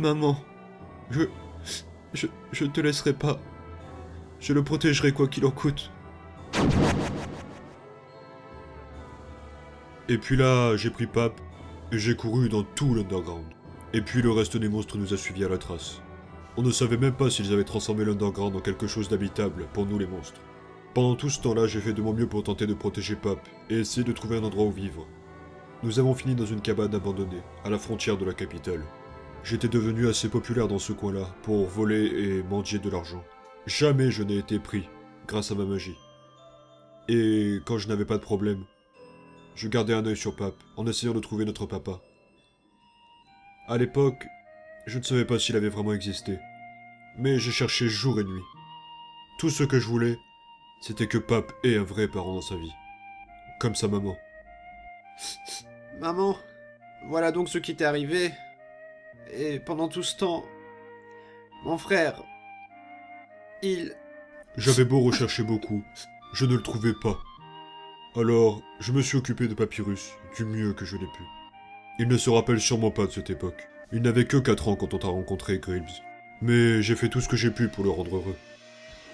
Maman, je... je ne te laisserai pas. Je le protégerai quoi qu'il en coûte. Et puis là, j'ai pris Pape, et j'ai couru dans tout l'Underground. Et puis le reste des monstres nous a suivis à la trace. On ne savait même pas s'ils avaient transformé l'Underground en quelque chose d'habitable pour nous les monstres. Pendant tout ce temps-là, j'ai fait de mon mieux pour tenter de protéger Pape, et essayer de trouver un endroit où vivre. Nous avons fini dans une cabane abandonnée, à la frontière de la capitale. J'étais devenu assez populaire dans ce coin-là, pour voler et mendier de l'argent. Jamais je n'ai été pris, grâce à ma magie. Et quand je n'avais pas de problème, je gardais un œil sur Pape, en essayant de trouver notre papa. À l'époque, je ne savais pas s'il avait vraiment existé, mais j'ai cherché jour et nuit. Tout ce que je voulais, c'était que Pape ait un vrai parent dans sa vie. Comme sa maman. Maman, voilà donc ce qui t'est arrivé. Et pendant tout ce temps, mon frère, il... J'avais beau rechercher beaucoup, je ne le trouvais pas. Alors, je me suis occupé de Papyrus, du mieux que je l'ai pu. Il ne se rappelle sûrement pas de cette époque. Il n'avait que 4 ans quand on t'a rencontré, Gribbs. Mais j'ai fait tout ce que j'ai pu pour le rendre heureux.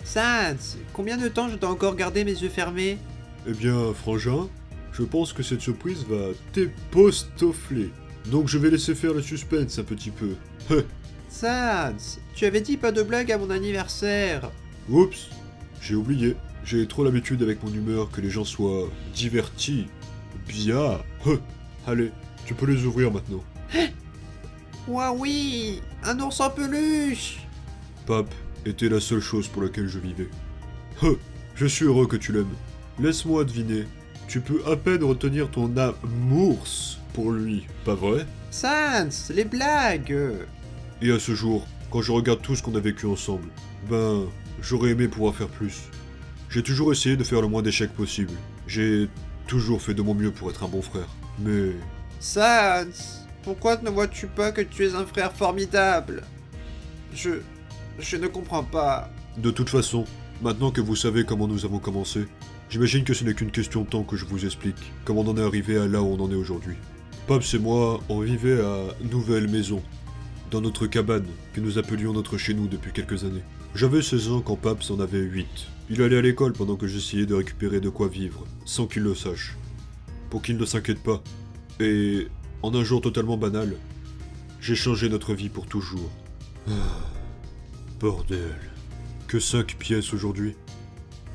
Sans, combien de temps je dois encore garder mes yeux fermés? Eh bien, frangin, je pense que cette surprise va t'épostofler. Donc je vais laisser faire le suspense un petit peu. Sans, tu avais dit pas de blague à mon anniversaire. Oups, j'ai oublié. J'ai trop l'habitude avec mon humeur que les gens soient divertis. Bien. Allez, tu peux les ouvrir maintenant. Ouah oui, un ours en peluche. Pape était la seule chose pour laquelle je vivais. Je suis heureux que tu l'aimes. Laisse-moi deviner. Tu peux à peine retenir ton amour pour lui, pas vrai? Sans, les blagues. Et à ce jour, quand je regarde tout ce qu'on a vécu ensemble, ben, j'aurais aimé pouvoir faire plus. J'ai toujours essayé de faire le moins d'échecs possible. J'ai toujours fait de mon mieux pour être un bon frère. Mais... Sans, pourquoi ne vois-tu pas que tu es un frère formidable? Je ne comprends pas. De toute façon, maintenant que vous savez comment nous avons commencé, j'imagine que ce n'est qu'une question de temps que je vous explique comment on en est arrivé à là où on en est aujourd'hui. Paps et moi, on vivait à Nouvelle Maison, dans notre cabane que nous appelions notre chez nous depuis quelques années. J'avais 16 ans quand Paps en avait 8. Il allait à l'école pendant que j'essayais de récupérer de quoi vivre, sans qu'il le sache. Pour qu'il ne s'inquiète pas. Et, en un jour totalement banal, j'ai changé notre vie pour toujours. Bordel. Que 5 pièces aujourd'hui.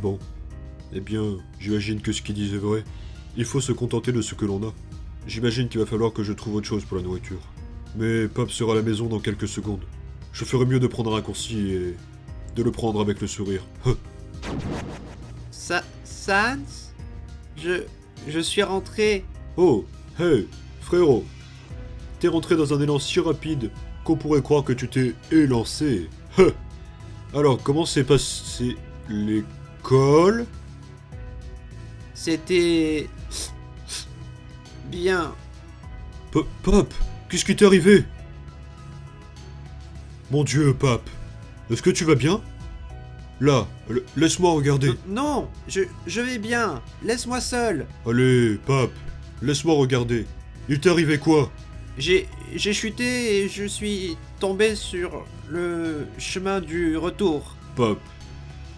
Bon. Eh bien, j'imagine que ce qu'il disait est vrai. Il faut se contenter de ce que l'on a. J'imagine qu'il va falloir que je trouve autre chose pour la nourriture. Mais Pape sera à la maison dans quelques secondes. Je ferais mieux de prendre un raccourci et... de le prendre avec le sourire. Sans, je suis rentré. Oh, hey, frérot. T'es rentré dans un élan si rapide qu'on pourrait croire que tu t'es élancé. Alors, comment s'est passé l'école? C'était... bien. Pape, qu'est-ce qui t'est arrivé? Mon Dieu, Pape, est-ce que tu vas bien? Là, laisse-moi regarder. Non, je vais bien. Laisse-moi seul. Allez, Pape, laisse-moi regarder. Il t'est arrivé quoi? J'ai chuté et je suis tombé sur le chemin du retour. Pape,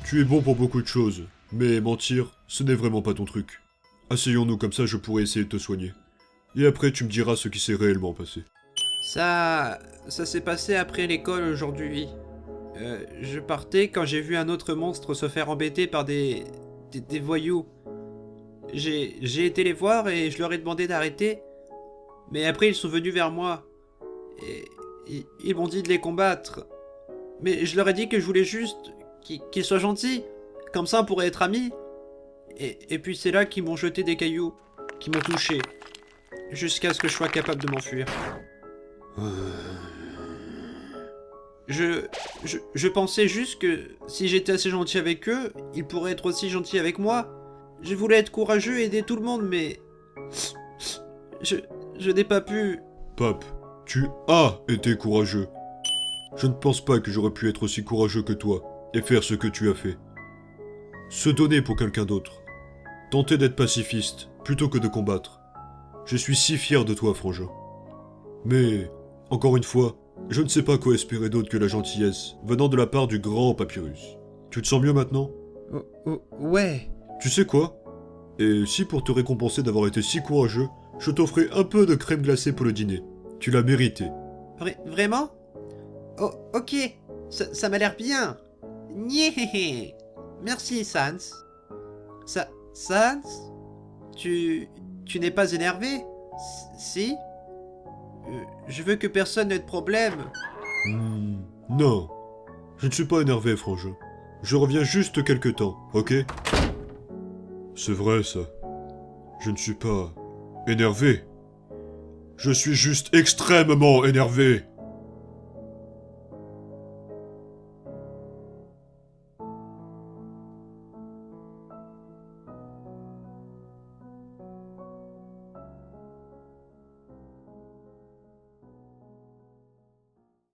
tu es bon pour beaucoup de choses, mais mentir, ce n'est vraiment pas ton truc. Asseyons-nous comme ça, je pourrais essayer de te soigner. Et après, tu me diras ce qui s'est réellement passé. Ça s'est passé après l'école aujourd'hui. Je partais quand j'ai vu un autre monstre se faire embêter par des voyous. J'ai été les voir et je leur ai demandé d'arrêter. Mais après ils sont venus vers moi. Et ils m'ont dit de les combattre. Mais je leur ai dit que je voulais juste qu'ils soient gentils. Comme ça on pourrait être amis. Et puis c'est là qu'ils m'ont jeté des cailloux. Qui m'ont touché. Jusqu'à ce que je sois capable de m'enfuir. Je pensais juste que si j'étais assez gentil avec eux, ils pourraient être aussi gentils avec moi. Je voulais être courageux et aider tout le monde, mais... Je n'ai pas pu... Pape, tu as été courageux. Je ne pense pas que j'aurais pu être aussi courageux que toi et faire ce que tu as fait. Se donner pour quelqu'un d'autre. Tenter d'être pacifiste plutôt que de combattre. Je suis si fier de toi, frangin. Mais, encore une fois, Je ne sais pas quoi espérer d'autre que la gentillesse, venant de la part du grand Papyrus. Tu te sens mieux maintenant? Ouais. Tu sais quoi? Et si pour te récompenser d'avoir été si courageux, je t'offrais un peu de crème glacée pour le dîner. Tu l'as mérité. Vraiment? Oh, ok. Ça m'a l'air bien. Nyeh. Merci, Sans. Sans? Tu n'es pas énervé? Si? Je veux que personne n'ait de problème. Non. Je ne suis pas énervé, frangin. Je reviens juste quelque temps, ok? C'est vrai, ça. Je ne suis pas... énervé. Je suis juste extrêmement énervé.